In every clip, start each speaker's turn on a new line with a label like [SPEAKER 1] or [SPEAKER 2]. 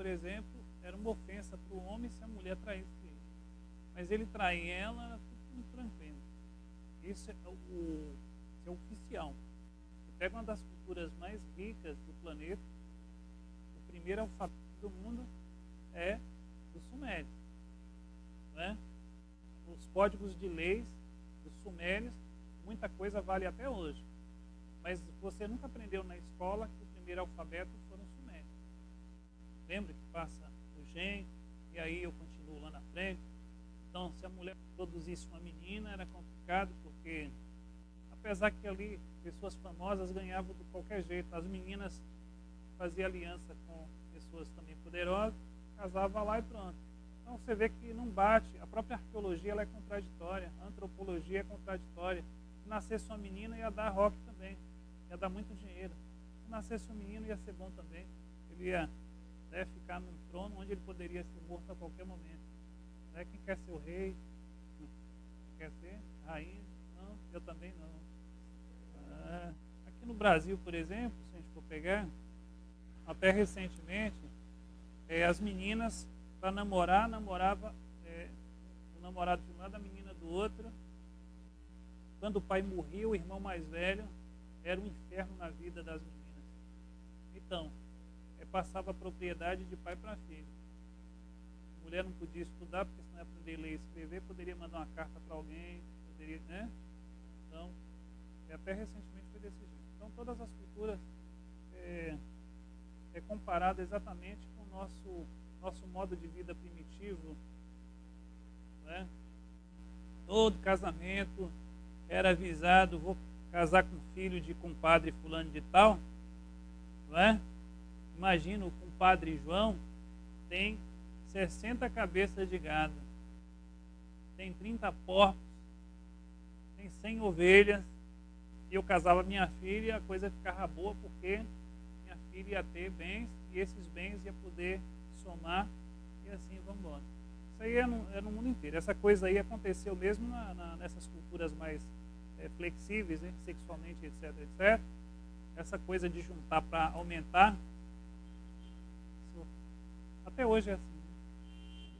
[SPEAKER 1] por exemplo, era uma ofensa para o homem se a mulher traísse ele. Mas ele trair ela, era tudo muito tranquilo. Isso é o oficial. Você pega uma das culturas mais ricas do planeta, o primeiro alfabeto do mundo é dos sumérios. Né? Os códigos de leis dos sumérios, muita coisa vale até hoje. Mas você nunca aprendeu na escola que o primeiro alfabeto foram os sumérios. Lembra que passa o gen, e aí eu continuo lá na frente. Então, se a mulher produzisse uma menina, era complicado, porque, apesar que ali pessoas famosas ganhavam de qualquer jeito, as meninas faziam aliança com pessoas também poderosas, casava lá e pronto. Então, você vê que não bate. A própria arqueologia ela é contraditória, a antropologia é contraditória. Se nascesse uma menina, ia dar rock também, ia dar muito dinheiro. Se nascesse um menino, ia ser bom também. Ele ia ficar num trono onde ele poderia ser morto a qualquer momento. Quem quer ser o rei? Quer ser rainha? Não, eu também não. Aqui no Brasil, por exemplo, se a gente for pegar, até recentemente, as meninas, para namorar, namorava o namorado de um lado, a menina do outro. Quando o pai morria, o irmão mais velho, era um inferno na vida das meninas. Então, passava a propriedade de pai para filho. A mulher não podia estudar, porque se não aprender a ler e escrever, poderia mandar uma carta para alguém, poderia, né? Então, até recentemente foi desse jeito. Então, todas as culturas é comparado exatamente com o nosso modo de vida primitivo, né? Todo casamento era avisado, vou casar com filho de compadre fulano de tal, não é? Imagina, o compadre João tem 60 cabeças de gado, tem 30 porcos, tem 100 ovelhas, e eu casava minha filha e a coisa ficava boa, porque minha filha ia ter bens, e esses bens ia poder somar, e assim vamos embora. Isso aí é no mundo inteiro. Essa coisa aí aconteceu mesmo nessas culturas mais flexíveis, né, sexualmente, etc, etc. Essa coisa de juntar para aumentar, até hoje é assim.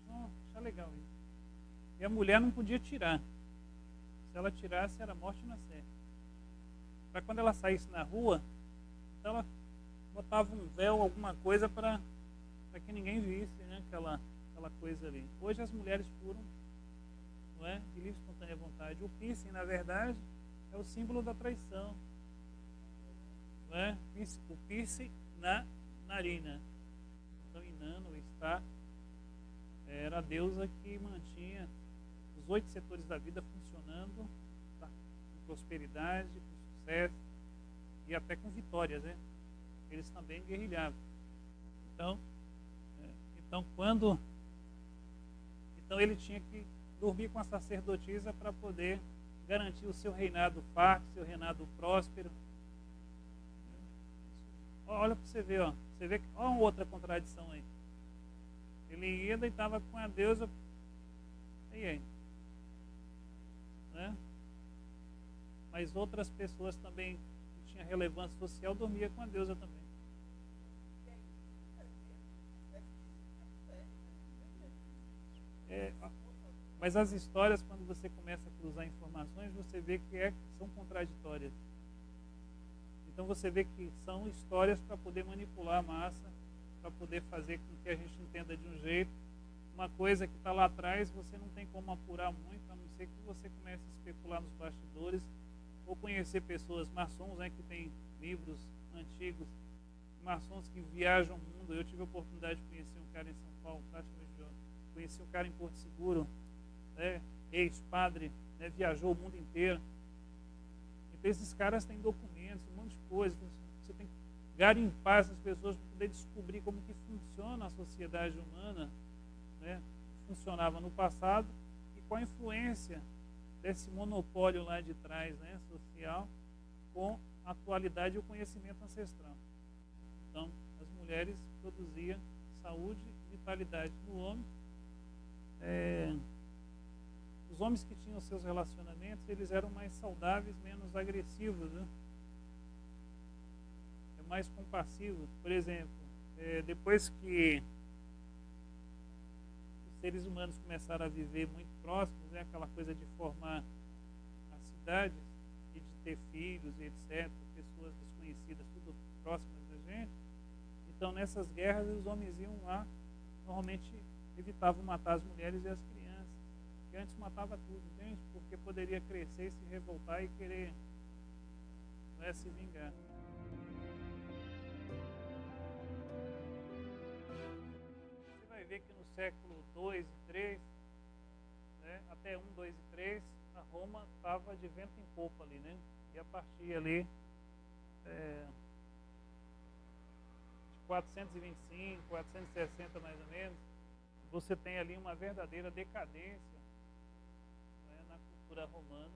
[SPEAKER 1] Então, achar legal isso. E a mulher não podia tirar. Se ela tirasse, era morte na certa. Para quando ela saísse na rua, então ela botava um véu, alguma coisa para que ninguém visse, né, aquela coisa ali. Hoje as mulheres furam, não é, de livre espontânea vontade. O piercing, na verdade, é o símbolo da traição. Não é? O piercing na narina. Então, Inanna, ou Star, era a deusa que mantinha os 8 setores da vida funcionando, tá, com prosperidade, com sucesso e até com vitórias, né? Eles também guerrilhavam. Então ele tinha que dormir com a sacerdotisa para poder garantir o seu reinado farto, seu reinado próspero. Olha para você ver, ó. Você vê que olha uma outra contradição aí. Ele ia e estava com a deusa. E aí? Né? Mas outras pessoas também que tinham relevância social dormia com a deusa também. Mas as histórias, quando você começa a cruzar informações, você vê que são contraditórias. Então você vê que são histórias para poder manipular a massa, para poder fazer com que a gente entenda de um jeito. Uma coisa que está lá atrás, você não tem como apurar muito, a não ser que você comece a especular nos bastidores, ou conhecer pessoas maçons, né, que têm livros antigos, maçons que viajam o mundo. Eu tive a oportunidade de conhecer um cara em São Paulo, conheci um cara em Porto Seguro, né, ex-padre, né, viajou o mundo inteiro. Então esses caras têm documentos, um monte de coisa. Você tem que garimpar essas pessoas para poder descobrir como que funciona a sociedade humana, né, funcionava no passado, e qual a influência desse monopólio lá de trás, né, social, com a atualidade e o conhecimento ancestral. Então, as mulheres produziam saúde e vitalidade no homem. Os homens que tinham seus relacionamentos, eles eram mais saudáveis, menos agressivos, né? Mais compassivos. Por exemplo, depois que seres humanos começaram a viver muito próximos, né? Aquela coisa de formar as cidades e de ter filhos e etc., pessoas desconhecidas, tudo próximas da gente. Então, nessas guerras, os homens iam lá, normalmente evitavam matar as mulheres e as crianças, que antes matava tudo, entende? Porque poderia crescer e se revoltar e querer, não é, se vingar. Você vai ver que no século II e III, né, até 1, 2 e 3, a Roma estava de vento em popa ali, né? E a partir ali de 425, 460 mais ou menos, você tem ali uma verdadeira decadência, né, na cultura romana,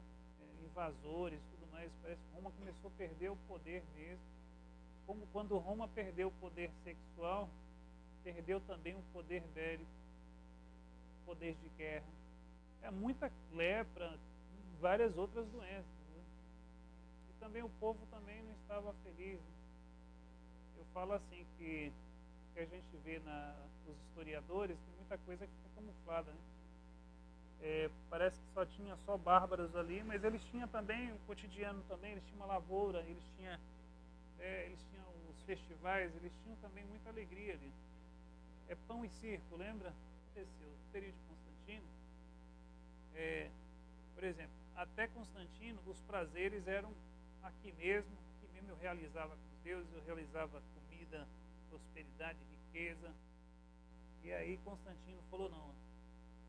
[SPEAKER 1] invasores e tudo mais. Parece que Roma começou a perder o poder mesmo. Como quando Roma perdeu o poder sexual, perdeu também o poder bélico, o poder de guerra. É muita lepra, várias outras doenças, né? E também o povo também não estava feliz, né? Eu falo assim que a gente vê nos historiadores, tem muita coisa que fica camuflada, né? Parece que só tinha só bárbaros ali, mas eles tinham também o cotidiano também, eles tinham uma lavoura, eles tinham os festivais, eles tinham também muita alegria ali. Pão e circo, lembra? Aconteceu no período de Constantino. Por exemplo, até Constantino, os prazeres eram aqui mesmo eu realizava com os deuses, eu realizava comida, prosperidade, riqueza. E aí Constantino falou, não,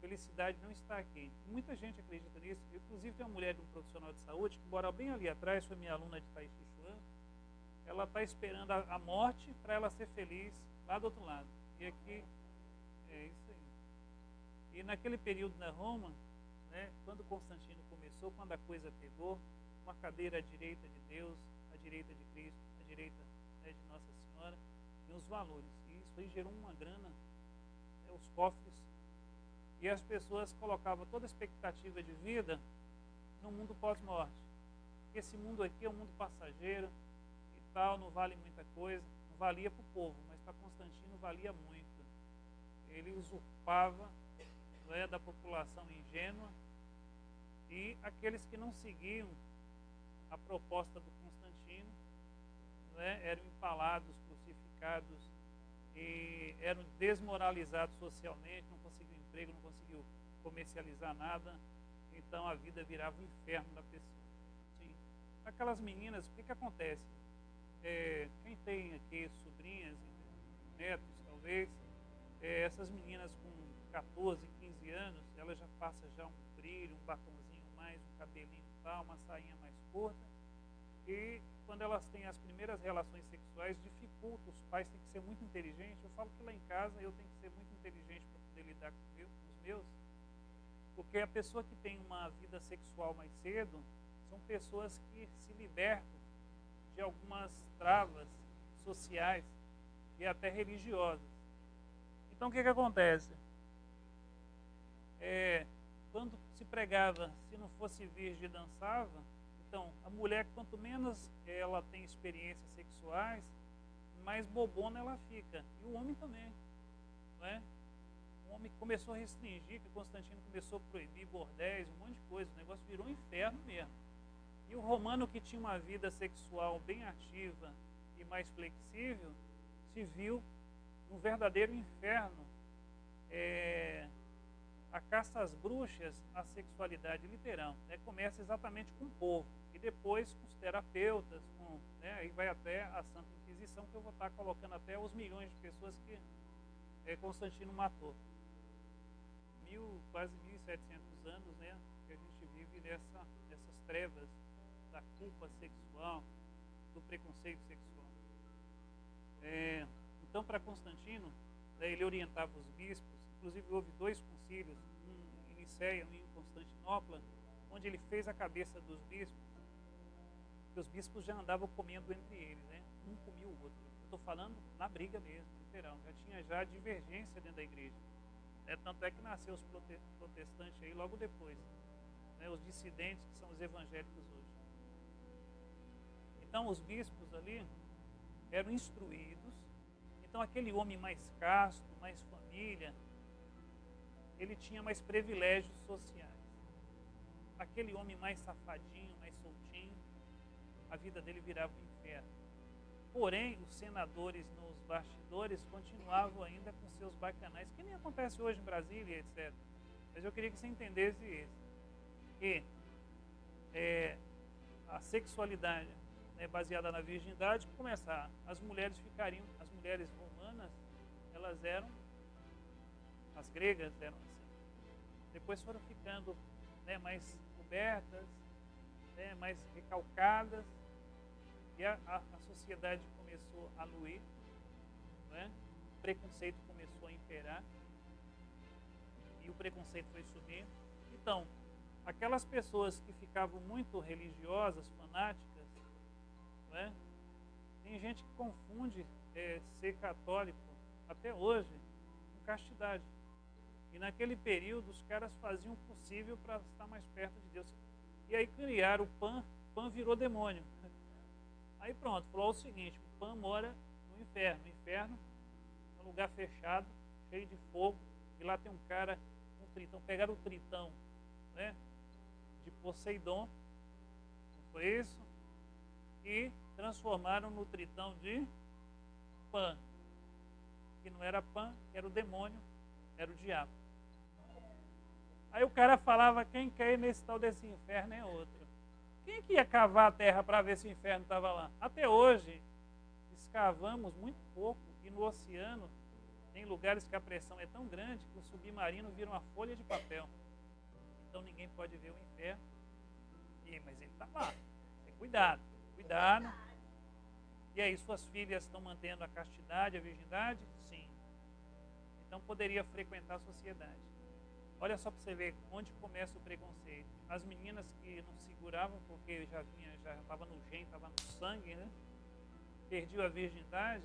[SPEAKER 1] felicidade não está aqui. Muita gente acredita nisso, inclusive tem uma mulher de um profissional de saúde, que mora bem ali atrás, foi minha aluna de Tai Chi Chuan, ela está esperando a morte para ela ser feliz lá do outro lado. E aqui, é isso aí. E naquele período na Roma, né, quando Constantino começou, quando a coisa pegou, uma cadeira à direita de Deus, à direita de Cristo, à direita, né, de Nossa Senhora, e os valores. E isso aí gerou uma grana, os cofres, e as pessoas colocavam toda a expectativa de vida no mundo pós-morte. Esse mundo aqui é um mundo passageiro e tal, não vale muita coisa, não valia para o povo, mas para Constantino valia muito. Ele usurpava, né, da população ingênua, e aqueles que não seguiam a proposta do Constantino, né, eram empalados, crucificados, e eram desmoralizados socialmente, não conseguiam emprego, não conseguiam comercializar nada, então a vida virava um inferno da pessoa. Sim. Aquelas meninas, o que acontece? Quem tem aqui sobrinhas, netos talvez, essas meninas com 14, 15 anos, elas já passam já um brilho, um batonzinho mais, um cabelinho tal, uma sainha mais curta, e quando elas têm as primeiras relações sexuais, dificulta, os pais têm que ser muito inteligentes. Eu falo que lá em casa eu tenho que ser muito inteligente para poder lidar com os meus, porque a pessoa que tem uma vida sexual mais cedo são pessoas que se libertam de algumas travas sociais e até religiosas. Então o que acontece? Quando se pregava, se não fosse virgem dançava, então a mulher, quanto menos ela tem experiências sexuais, mais bobona ela fica. E o homem também, não é? O homem começou a restringir, que Constantino começou a proibir bordéis, um monte de coisa, o negócio virou um inferno mesmo. E o romano, que tinha uma vida sexual bem ativa e mais flexível, se viu num verdadeiro inferno. A caça às bruxas, a sexualidade literal, né, começa exatamente com o povo, e depois com os terapeutas, né, aí vai até a Santa Inquisição, que eu vou estar colocando até os milhões de pessoas que Constantino matou. Quase 1.700 anos, né, que a gente vive nessas trevas da culpa sexual, do preconceito sexual. Então, para Constantino, né, ele orientava os bispos. Inclusive houve 2 concílios, um em Nicéia e um em Constantinopla, onde ele fez a cabeça dos bispos, porque os bispos já andavam comendo entre eles, né? Um comia o outro. Eu estou falando na briga mesmo, literal. Já tinha já divergência dentro da igreja. Tanto é que nasceu os protestantes aí logo depois, né? Os dissidentes, que são os evangélicos hoje. Então os bispos ali eram instruídos. Então aquele homem mais casto, mais família, ele tinha mais privilégios sociais. Aquele homem mais safadinho, mais soltinho, a vida dele virava um inferno. Porém, os senadores nos bastidores continuavam ainda com seus bacanais, que nem acontece hoje em Brasília, etc. Mas eu queria que você entendesse isso, que a sexualidade, né, baseada na virgindade, começar, as mulheres romanas, elas eram, as gregas eram assim. Depois foram ficando, né, mais cobertas, né, mais recalcadas, e a sociedade começou a luir, né? O preconceito começou a imperar, e o preconceito foi subindo. Então, aquelas pessoas que ficavam muito religiosas, fanáticas, né? Tem gente que confunde ser católico até hoje com castidade. E naquele período os caras faziam o possível para estar mais perto de Deus. E aí criaram o Pan, Pan virou demônio. Aí pronto, falou o seguinte: o Pan mora no inferno. O inferno é um lugar fechado, cheio de fogo, e lá tem um cara, um tritão. Pegaram o tritão, né, de Poseidon, não foi isso? E transformaram no tritão de Pan, que não era Pan, era o demônio, era o diabo. Aí o cara falava: quem quer ir nesse tal desse inferno é outro. Quem que ia cavar a terra para ver se o inferno estava lá? Até hoje, escavamos muito pouco, e no oceano tem lugares que a pressão é tão grande que o submarino vira uma folha de papel. Então ninguém pode ver o inferno. Mas ele está lá. Cuidado, cuidado. E aí, suas filhas estão mantendo a castidade, a virgindade? Sim. Então poderia frequentar a sociedade. Olha só para você ver onde começa o preconceito. As meninas que não seguravam porque já estava no gene, estava no sangue, né? Perdiam a virgindade,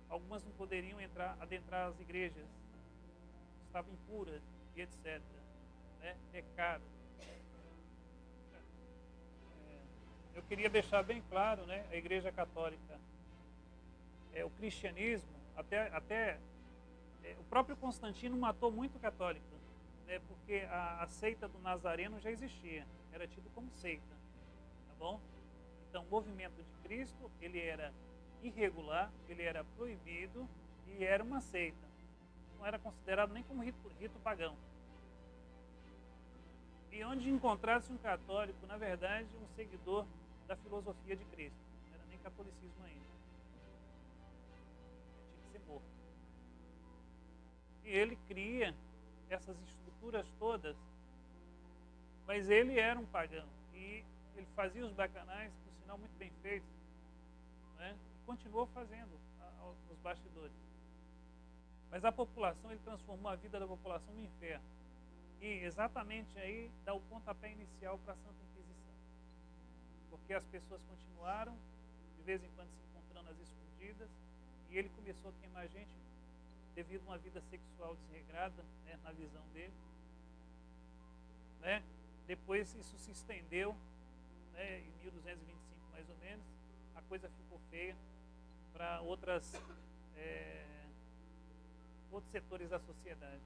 [SPEAKER 1] algumas não poderiam adentrar as igrejas, estavam impuras e etc. Né? Pecado. Eu queria deixar bem claro, né? A Igreja Católica, o cristianismo, até o próprio Constantino matou muito católico. Porque a seita do Nazareno já existia, era tido como seita, tá bom? Então, o movimento de Cristo, ele era irregular, ele era proibido e era uma seita. Não era considerado nem como rito pagão. E onde encontrasse um católico, na verdade, um seguidor da filosofia de Cristo, não era nem catolicismo ainda. Tinha que ser morto. E ele cria essas estruturas todas, mas ele era um pagão e ele fazia os bacanais, por sinal muito bem feitos, né? E continuou fazendo nos bastidores. Mas a população, ele transformou a vida da população no inferno. E exatamente aí dá o pontapé inicial para a Santa Inquisição, porque as pessoas continuaram de vez em quando se encontrando às escondidas, e ele começou a queimar gente devido a uma vida sexual desregrada, né, na visão dele, né? Depois isso se estendeu, né, em 1225 mais ou menos, a coisa ficou feia para outros setores da sociedade.